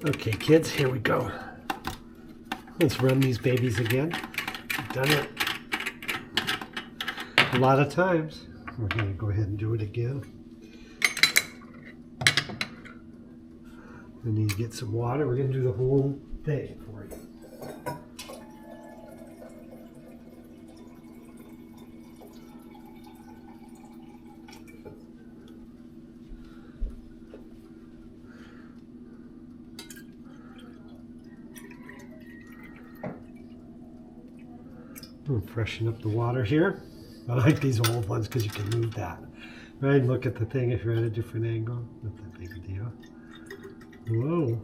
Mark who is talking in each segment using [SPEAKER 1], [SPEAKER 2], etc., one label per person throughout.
[SPEAKER 1] Okay, kids, here we go. Let's run these babies again. We've done it a lot of times. We're going to go ahead and do it again. We need to get some water. We're going to do the whole thing for you. We'll freshen up the water here. I like these old ones because you can move that. Right, look at the thing if you're at a different angle. Not that big a deal. Whoa.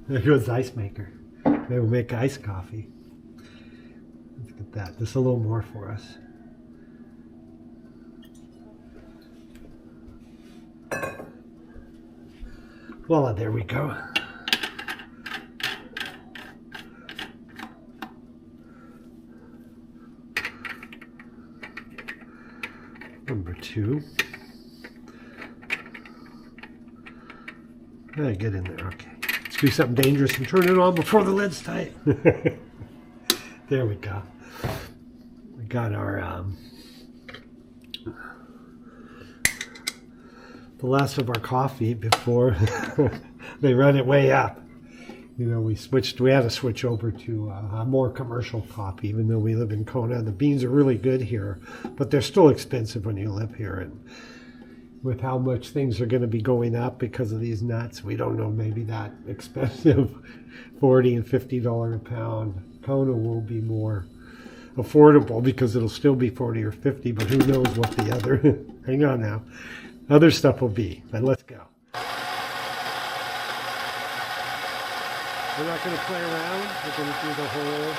[SPEAKER 1] There goes the ice maker. Maybe we'll make iced coffee. Let's get that. Just a little more for us. Voila, there we go. Number 2. Get in there, okay. Let's do something dangerous and turn it on before the lid's tight. There we go. We got our, the last of our coffee before they run it way up. You know, we had to switch over to a more commercial coffee, even though we live in Kona. The beans are really good here, but they're still expensive when you live here. And with how much things are going to be going up because of these nuts, we don't know, maybe that expensive $40 and $50 a pound Kona will be more affordable because it'll still be 40 or 50, but who knows what the other, hang on now, other stuff will be. But let's go. We're not going to play around. We're going to do the whole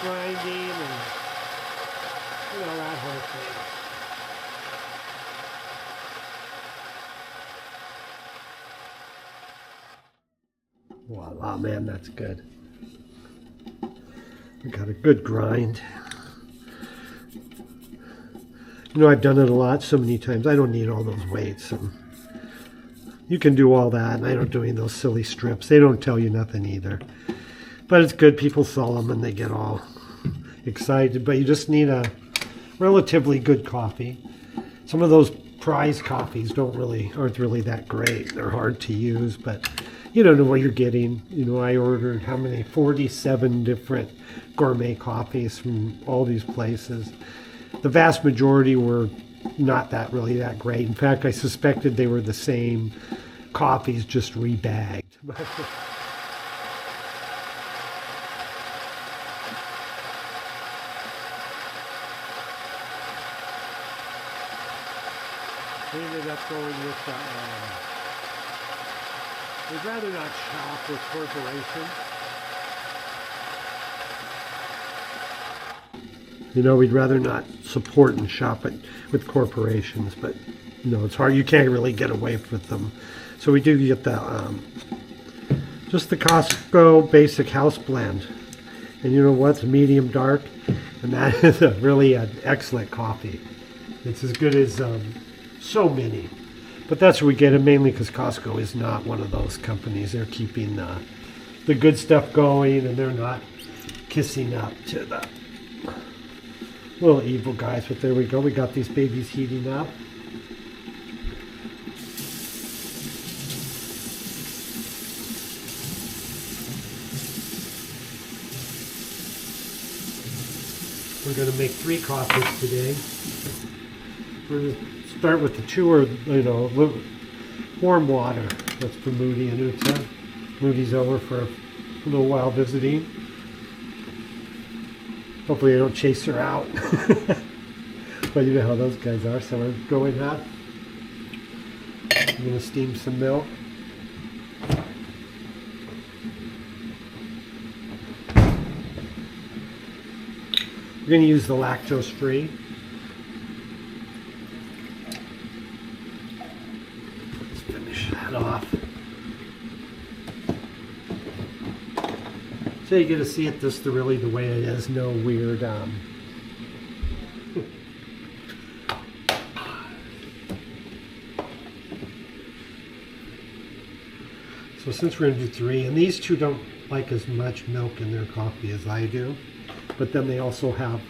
[SPEAKER 1] grinding and, you know, that whole thing. Voila, man, that's good. We got a good grind. You know, I've done it a lot, so many times. I don't need all those weights. And you can do all that, and I don't do any of those silly strips. They don't tell you nothing either. But it's good. People sell them, and they get all excited. But you just need a relatively good coffee. Some of those prize coffees aren't really that great. They're hard to use, but you don't know what you're getting. You know, I ordered 47 different gourmet coffees from all these places. The vast majority were not really that great. In fact, I suspected they were the same coffees, just rebagged. We ended up going with we'd rather not shop with corporations. You know, we'd rather not support and shop it with corporations, but you know, it's hard. You can't really get away with them. So we do get the just the Costco basic house blend, and you know what's medium dark, and that is really an excellent coffee. It's as good as so many, but that's where we get it mainly because Costco is not one of those companies. They're keeping the good stuff going, and they're not kissing up to the little evil guys. But there we go. We got these babies heating up. We're going to make 3 coffees today. We're going to start with the 2 or, you know, warm water. That's for Moody and Uta. Moody's over for a little while visiting. Hopefully I don't chase her out. But you know how those guys are. So we're going hot. I'm going to steam some milk. We're going to use the lactose free. Let's finish that off. So you get to see it just really the way it is. No weird. So since we're going to do 3, and these two don't like as much milk in their coffee as I do, but then they also have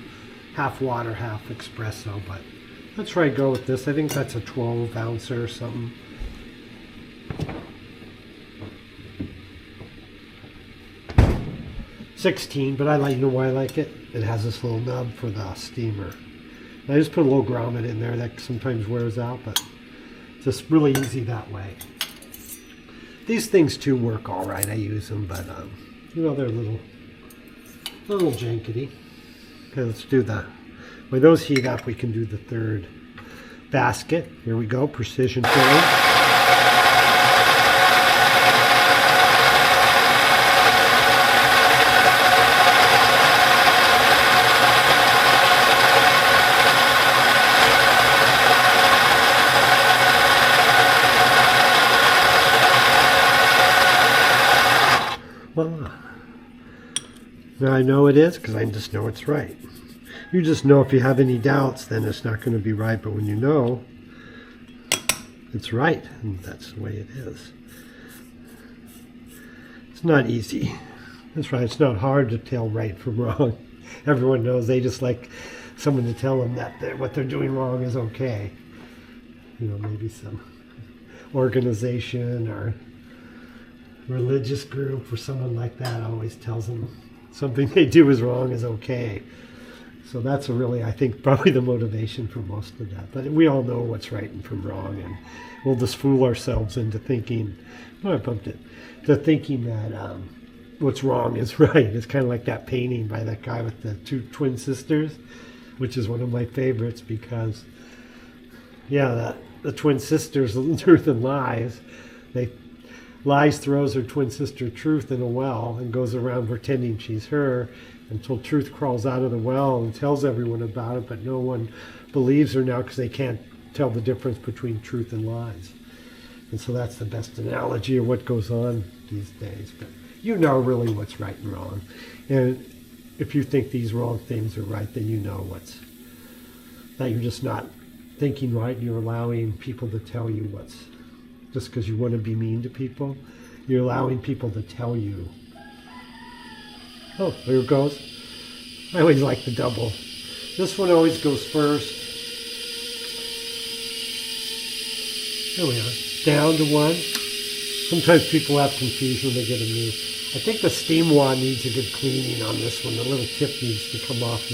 [SPEAKER 1] half water, half espresso. But let's try go with this. I think that's a 12 ouncer or something. $16, but I like, you know why I like it? It has this little nub for the steamer. And I just put a little grommet in there that sometimes wears out, but it's just really easy that way. These things too work all right. I use them, but you know, they're a little jankety. Okay, let's do the. When those heat up, we can do the 3rd basket. Here we go, precision filling. Well, now I know it is because I just know it's right. You just know if you have any doubts, then it's not going to be right. But when you know, it's right. And that's the way it is. It's not easy. That's right. It's not hard to tell right from wrong. Everyone knows. They just like someone to tell them that what they're doing wrong is okay. You know, maybe some organization or religious group or someone like that always tells them something they do is wrong is okay. So that's really, I think, probably the motivation for most of that. But we all know what's right and from wrong, and we'll just fool ourselves into thinking, oh, I bumped it, to thinking that what's wrong is right. It's kind of like that painting by that guy with the 2 twin sisters, which is one of my favorites because, yeah, the twin sisters, Truth and Lies, Lies throws her twin sister Truth in a well and goes around pretending she's her until Truth crawls out of the well and tells everyone about it, but no one believes her now because they can't tell the difference between truth and lies. And so that's the best analogy of what goes on these days. But you know really what's right and wrong. And if you think these wrong things are right, then you know that you're just not thinking right. You're allowing people to tell you what's, just because you want to be mean to people, you're allowing people to tell you. Oh, there it goes. I always like the double. This one always goes first. There we are. Down to 1. Sometimes people have confusion when they get a new. I think the steam wand needs a good cleaning on this one. The little tip needs to come off.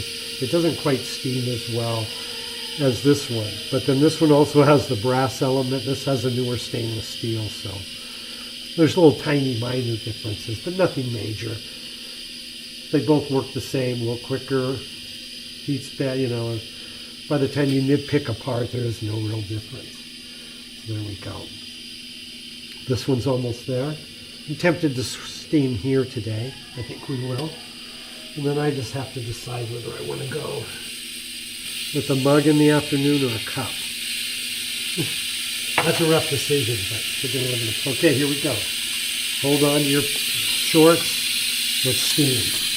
[SPEAKER 1] It doesn't quite steam as well as this one. But then this one also has the brass element. This has a newer stainless steel. So there's little tiny minor differences, but nothing major. They both work the same, a little quicker, heats better, you know. By the time you nitpick apart, there is no real difference. So there we go. This one's almost there. I'm tempted to steam here today. I think we will. And then I just have to decide whether I want to go with a mug in the afternoon or a cup. That's a rough decision, but we're going to live in a... Okay, here we go. Hold on to your shorts. Let's steam.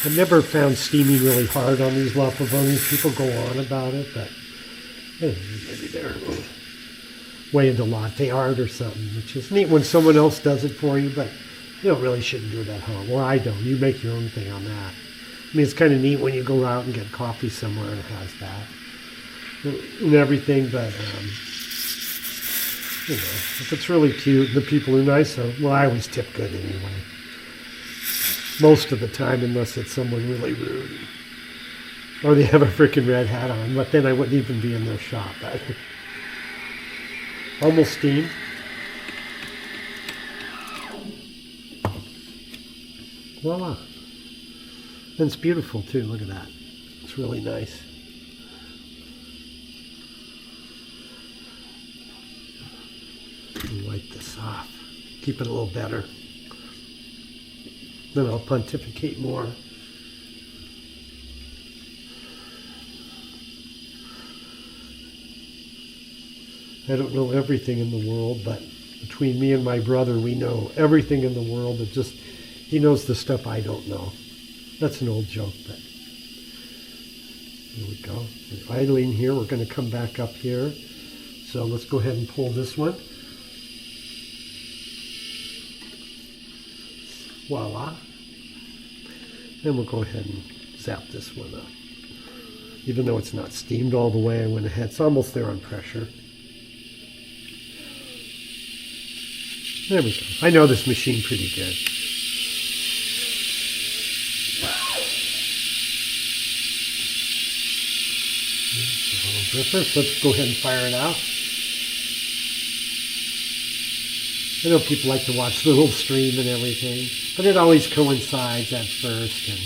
[SPEAKER 1] I've never found steaming really hard on these La Pavonis. People go on about it, but maybe they're way into latte art or something, which is neat when someone else does it for you, but you really shouldn't do it at home. Or I don't. You make your own thing on that. I mean, it's kind of neat when you go out and get coffee somewhere and it has that and everything, but you know, if it's really cute and the people are nice, well, I always tip good anyway. Most of the time, unless it's someone really rude. Or they have a freaking red hat on, but then I wouldn't even be in their shop. Almost steamed. Voila. And it's beautiful too, look at that. It's really nice. Wipe this off. Keep it a little better. Then I'll pontificate more. I don't know everything in the world, but between me and my brother, we know everything in the world. It just, he knows the stuff I don't know. That's an old joke, but here we go. We're idling here. We're going to come back up here. So let's go ahead and pull this one. Voila. Then we'll go ahead and zap this one up. Even though it's not steamed all the way, I went ahead. It's almost there on pressure. There we go. I know this machine pretty good. So let's go ahead and fire it out. I know people like to watch the little stream and everything, but it always coincides at first, and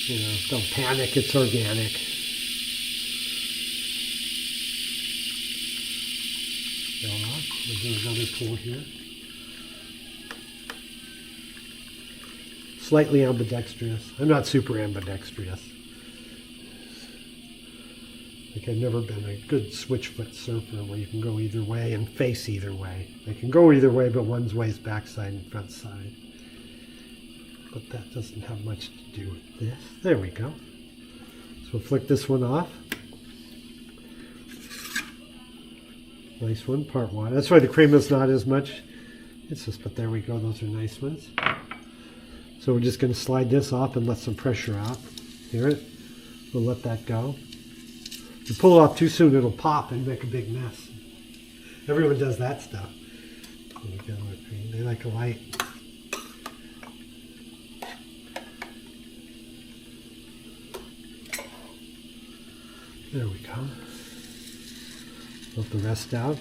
[SPEAKER 1] you know, don't panic, it's organic. We'll do another pull here. Slightly ambidextrous. I'm not super ambidextrous. Like I've never been a good switchfoot surfer where you can go either way and face either way. I can go either way, but one's way is backside and front side. But that doesn't have much to do with this. There we go. So we'll flick this one off. Nice one, part one. That's why the cream is not as much. It's just, but there we go. Those are nice ones. So we're just going to slide this off and let some pressure out. Hear it? We'll let that go. If you pull it off too soon, it'll pop and make a big mess. Everyone does that stuff. They like a light. There we go. Let the rest out.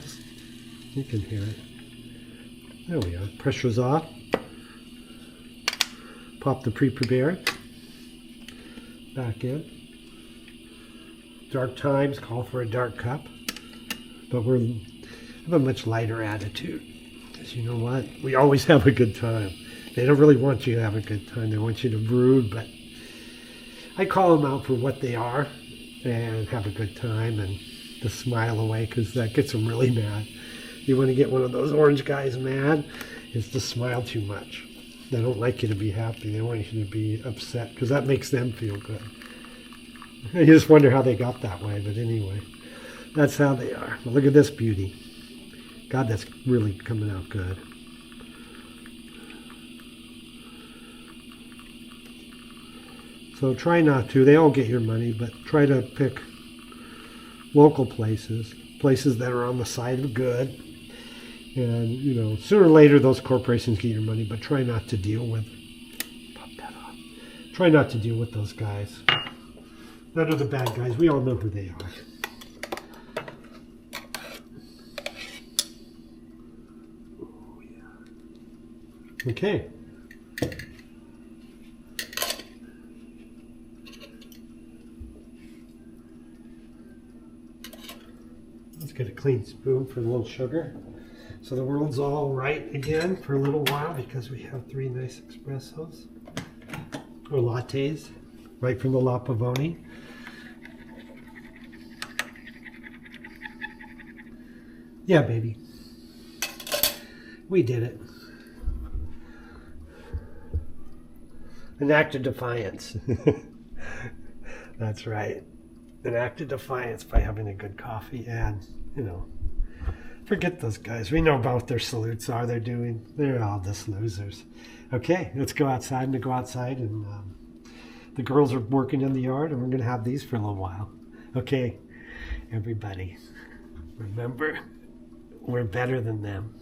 [SPEAKER 1] You can hear it. There we go. Pressure's off. Pop the pre-prepared. Back in. Dark times call for a dark cup. But we have a much lighter attitude. Because you know what? We always have a good time. They don't really want you to have a good time. They want you to brood, but I call them out for what they are and have a good time and to smile away, because that gets them really mad. You want to get one of those orange guys mad, is to smile too much. They don't like you to be happy. They want you to be upset, because that makes them feel good. You just wonder how they got that way, but anyway, that's how they are. Well, look at this beauty. God, that's really coming out good. So try not to. They all get your money, but try to pick local places that are on the side of good. And, you know, sooner or later those corporations get your money, but try not to deal with, pop that off. Try not to deal with those guys. None of the bad guys. We all know who they are. Oh, yeah. Okay. Let's get a clean spoon for a little sugar. So the world's all right again for a little while, because we have 3 nice espressos, or lattes, right from the La Pavoni. Yeah, baby. We did it. An act of defiance. That's right. An act of defiance by having a good coffee, and, you know, forget those guys. We know about what their salutes are they're doing. They're all just losers. Okay, let's go outside and go outside, and the girls are working in the yard, and we're going to have these for a little while. Okay, everybody, remember, we're better than them.